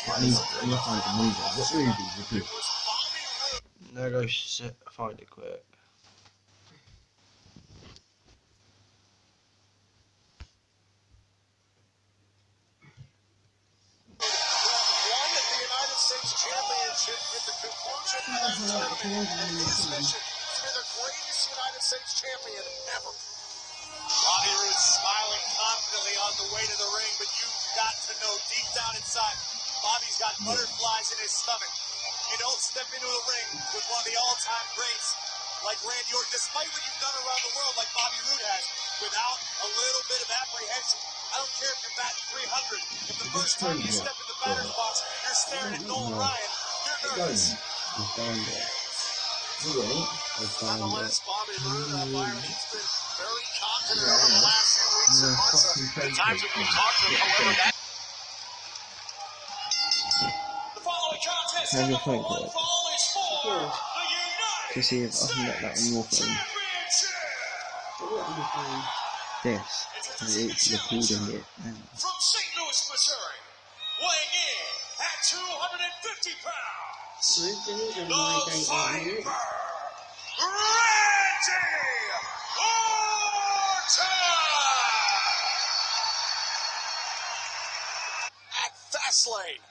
I need to find a movie. What movies are good? No, go find it quick. Championship at the conclusion of that tournament, and his mission to be the greatest United States champion ever. Bobby Roode smiling confidently on the way to the ring, but you've got to know deep down inside, Bobby's got butterflies in his stomach. You don't step into a ring with one of the all-time greats like Randy Orton, despite what you've done around the world like Bobby Roode has, without a little bit of apprehension. I don't care if you're batting 300. If the first time you step in the batter's box, you're staring at Nolan Ryan, you're nervous. He's down there. Nonetheless, Bobby Roode, Byron, he's been very confident over the last few weeks and months. The times that we've talked to him, however, that... The following contest Have your number phone one call fall is for the to see if I can get that on your phone. This is recording it now. From St. Louis, Missouri, weighing in at 250 pounds, the Viper, Randy Orton! At Fastlane.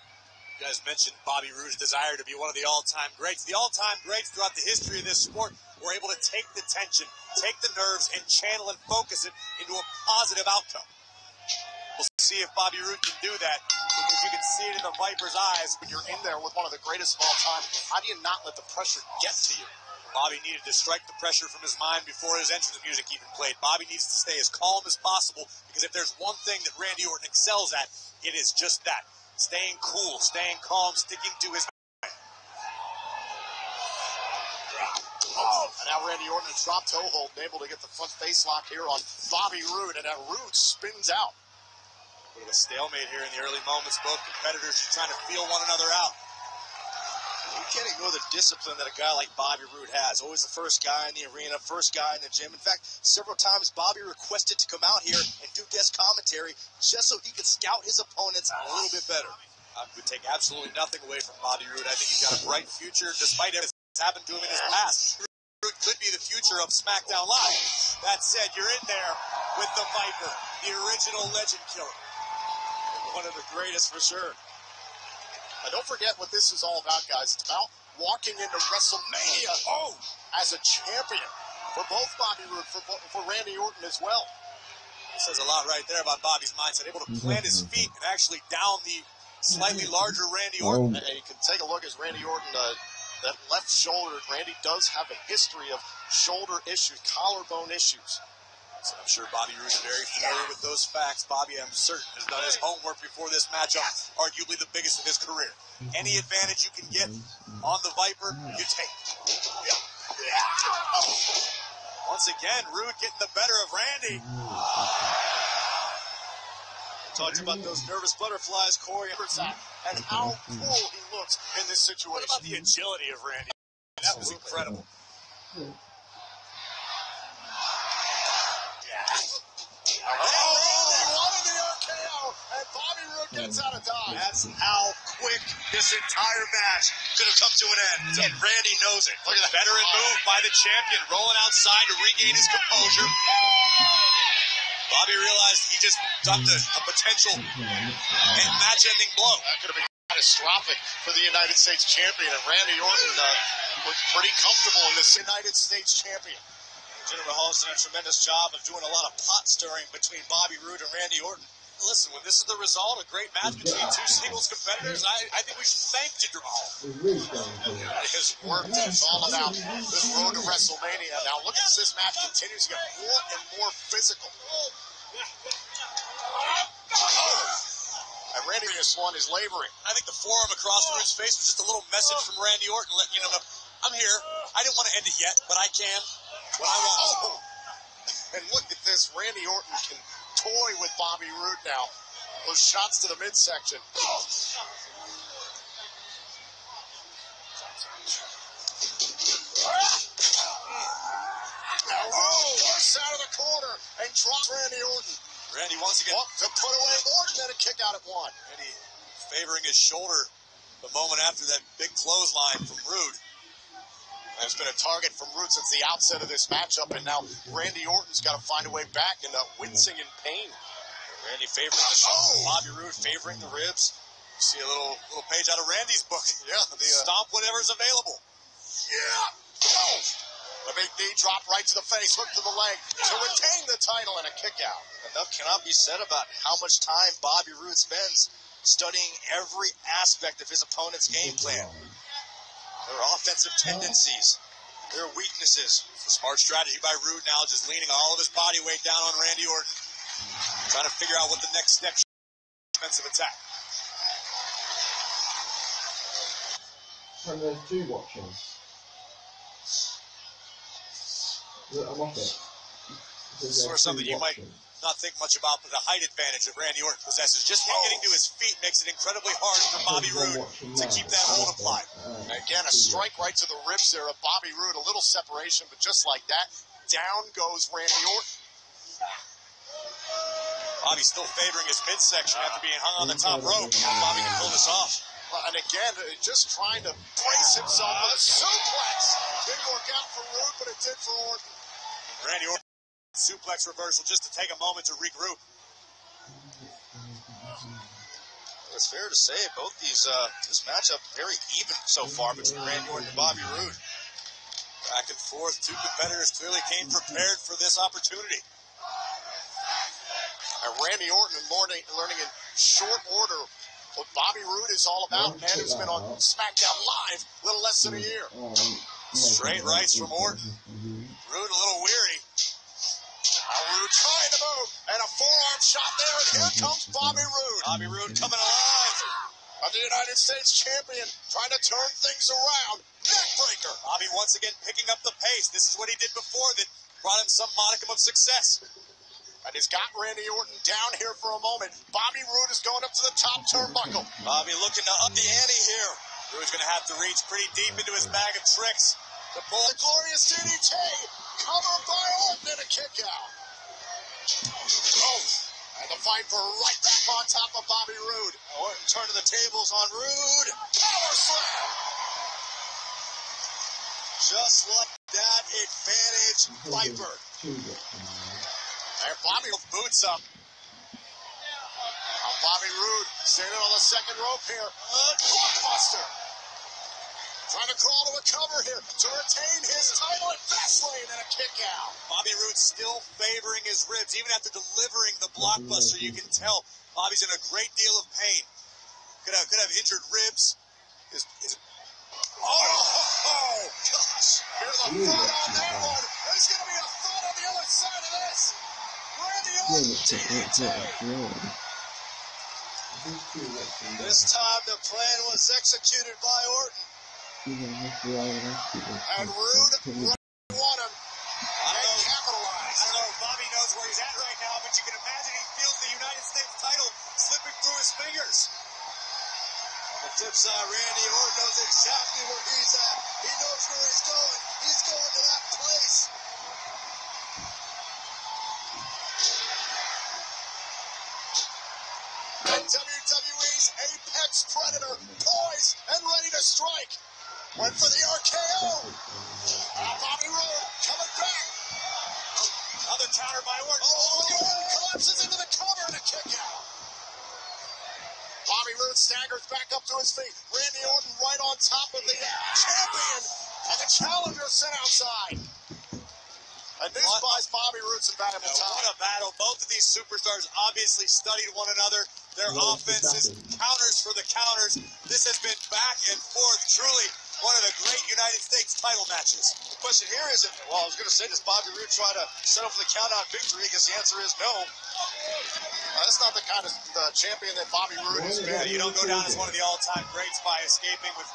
You guys mentioned Bobby Roode's desire to be one of the all-time greats. The all-time greats throughout the history of this sport were able to take the tension, take the nerves, and channel and focus it into a positive outcome. We'll see if Bobby Roode can do that, because you can see it in the Viper's eyes. When you're in there with one of the greatest of all time, how do you not let the pressure get to you? Bobby needed to strike the pressure from his mind before his entrance music even played. Bobby needs to stay as calm as possible, because if there's one thing that Randy Orton excels at, it is just that. Staying cool, staying calm, sticking to his... And now Randy Orton, a drop toe hold, able to get the front face lock here on Bobby Roode, and that Roode spins out. Bit of a stalemate here in the early moments. Both competitors just trying to feel one another out. You can't ignore the discipline that a guy like Bobby Roode has. Always the first guy in the arena, first guy in the gym. In fact, several times Bobby requested to come out here and do guest commentary just so he could scout his opponents a little bit better. I would take absolutely nothing away from Bobby Roode. I think he's got a bright future, despite everything that's happened to him in his past. Roode could be the future of SmackDown Live. That said, you're in there with the Viper, the original legend killer. One of the greatest for sure. Now, don't forget what this is all about, guys. It's about walking into WrestleMania as a champion for both Bobby Roode, for Randy Orton as well. It says a lot right there about Bobby's mindset, able to plant his feet and actually down the slightly larger Randy Orton. And you can take a look as Randy Orton, that left shoulder. Randy does have a history of shoulder issues, collarbone issues. So I'm sure Bobby Roode is very familiar with those facts. Bobby, I'm certain, has done his homework before this matchup, arguably the biggest of his career. Any advantage you can get on the Viper, you take. Once again, Roode getting the better of Randy. Talked about those nervous butterflies, Corey, and how cool he looks in this situation. What about the agility of Randy? That was incredible. Bobby Roode gets out of dodge. That's how quick this entire match could have come to an end. And Randy knows it. Look at that. Veteran move by the champion, rolling outside to regain his composure. Bobby realized he just dumped a potential and match-ending blow. That could have been catastrophic for the United States champion. And Randy Orton was pretty comfortable in this United States champion. Jinder Mahal's done a tremendous job of doing a lot of pot stirring between Bobby Roode and Randy Orton. Listen, when this is the result, a great match between two singles competitors, I think we should thank Jinder Mahal. His work is all about this road to WrestleMania. Now look as this match continues to get more and more physical. And Randy, this one is laboring. I think the forearm across Roode's face was just a little message from Randy Orton letting you know, I'm here. I didn't want to end it yet, but I can when I want. And look at this. Randy Orton can toy with Bobby Roode now. Those shots to the midsection. Worse out of the corner and drops Randy Orton. Randy once again to put away Orton and a kick out at one. Randy favoring his shoulder the moment after that big clothesline from Rude. There's been a target from Rude since the outset of this matchup, and now Randy Orton's got to find a way back and wincing in pain. Randy favoring the shoulder, Bobby Roode favoring the ribs. You see a little page out of Randy's book. Yeah, the stomp whatever's available. Yeah. Oh. A big knee drop right to the face, hook to the leg to retain the title and a kick out. Enough cannot be said about how much time Bobby Roode spends studying every aspect of his opponent's game plan. Their offensive tendencies, their weaknesses. It's a smart strategy by Rude now, just leaning all of his body weight down on Randy Orton, trying to figure out what the next step is. Defensive attack. And there's two watching. I'm off it. Sort of something you might not think much about, but the height advantage that Randy Orton possesses. Just him getting to his feet makes it incredibly hard for Bobby Roode to keep that hold applied. Again, a strike right to the ribs there of Bobby Roode. A little separation, but just like that, down goes Randy Orton. Bobby's still favoring his midsection after being hung on the top rope. Bobby can pull this off. And again, just trying to brace himself with a suplex. Didn't work out for Roode, but it did for Orton. Randy Orton, suplex reversal just to take a moment to regroup. It's fair to say both these this matchup very even so far between Randy Orton and Bobby Roode. Back and forth, two competitors clearly came prepared for this opportunity. And Randy Orton learning in short order what Bobby Roode is all about, and it's been on SmackDown Live a little less than a year. Straight rights from Orton. Roode a little weary. Roode trying to move, and a forearm shot there, and here comes Bobby Roode. Bobby Roode coming alive. The United States champion trying to turn things around. Neckbreaker. Bobby once again picking up the pace. This is what he did before that brought him some modicum of success. And he's got Randy Orton down here for a moment. Bobby Roode is going up to the top turnbuckle. Bobby looking to up the ante here. Roode's going to have to reach pretty deep into his bag of tricks to pull the glorious DDT. Covered by Orton and a kick out. Oh, and the Viper right back on top of Bobby Roode. Orton turning the tables on Roode. Power slam. Just like that, advantage Viper. And Bobby with boots up. Now Bobby Roode standing on the second rope here. Blockbuster. Trying to crawl to a cover here to retain his title at Fastlane and a kick out. Bobby Roode still favoring his ribs. Even after delivering the blockbuster, you can tell Bobby's in a great deal of pain. Could have injured ribs. Oh, gosh. Here's the front on that one. There's going to be a front on the other side of this. This time the plan was executed by Orton. And Roode won him. I don't know if Bobby knows where he's at right now, but you can imagine he feels the United States title slipping through his fingers. On the flip side, Randy Orton knows exactly where he's at. He knows where he's going. He's going to that place. And WWE's Apex Predator, poised and ready to strike. Went for the RKO. Bobby Roode coming back. Another counter by Orton. Orton collapses into the cover and a kick out. Bobby Roode staggers back up to his feet. Randy Orton right on top of the champion. And the challenger sent outside. And this buys Bobby Roode some valuable time. What a battle. Both of these superstars obviously studied one another. Their offenses, counters for the counters. This has been back and forth. Truly one of the great United States title matches. The question here is, I was going to say, does Bobby Roode try to settle for the count-out victory? I guess the answer is no. That's not the kind of champion that Bobby Roode has been. You don't go down as one of the all-time greats by escaping with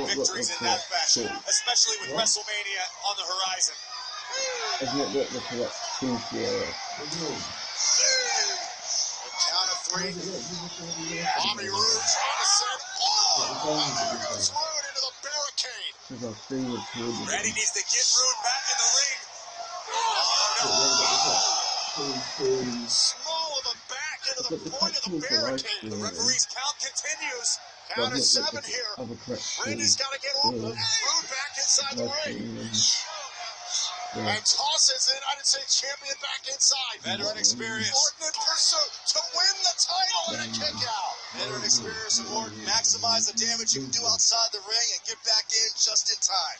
victories in that fashion, especially with WrestleMania on the horizon. I've not got the correct proof yet. Count of three. Bobby Roode trying to send. There goes Roode into the barricade. Randy needs to get Roode back in the ring. Oh, no. Small of a back into the the point of the barricade. The referee's count continues. Count is 7 here. Randy's got to get Rude back inside the ring. And tosses the United States champion back inside. Veteran experience. Orton in pursuit to win the title and a kick out. Veteran experience of Orton. Maximize the damage you can do outside the ring and get back in just in time.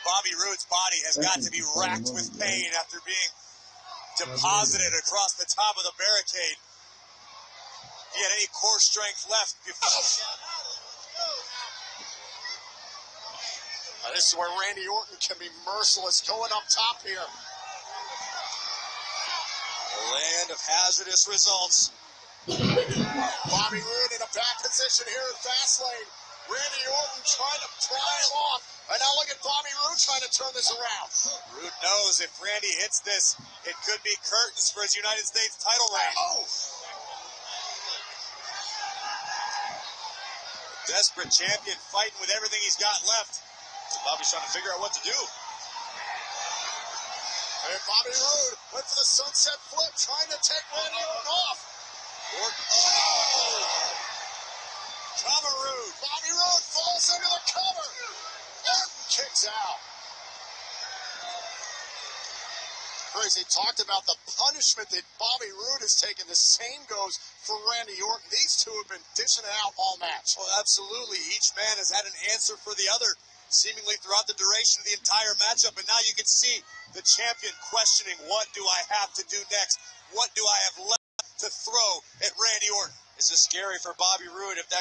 Bobby Roode's body has got to be racked with pain after being deposited across the top of the barricade. He had any core strength left before. This is where Randy Orton can be merciless, going up top here. The land of hazardous results. Bobby Roode in a back position here in Fastlane. Randy Orton trying to pry him off. And now look at Bobby Roode trying to turn this around. Roode knows if Randy hits this, it could be curtains for his United States title reign. Oh! Desperate champion fighting with everything he's got left. Bobby's trying to figure out what to do. And Bobby Roode went for the sunset flip, trying to take Randy Orton off. Cover Roode. Bobby Roode falls into the cover. Orton kicks out. Crazy talked about the punishment that Bobby Roode has taken. The same goes for Randy Orton. These two have been dishing it out all match. Well, absolutely. Each man has had an answer for the other, seemingly throughout the duration of the entire matchup. And now you can see the champion questioning, what do I have to do next? What do I have left to throw at Randy Orton? This is scary for Bobby Roode if that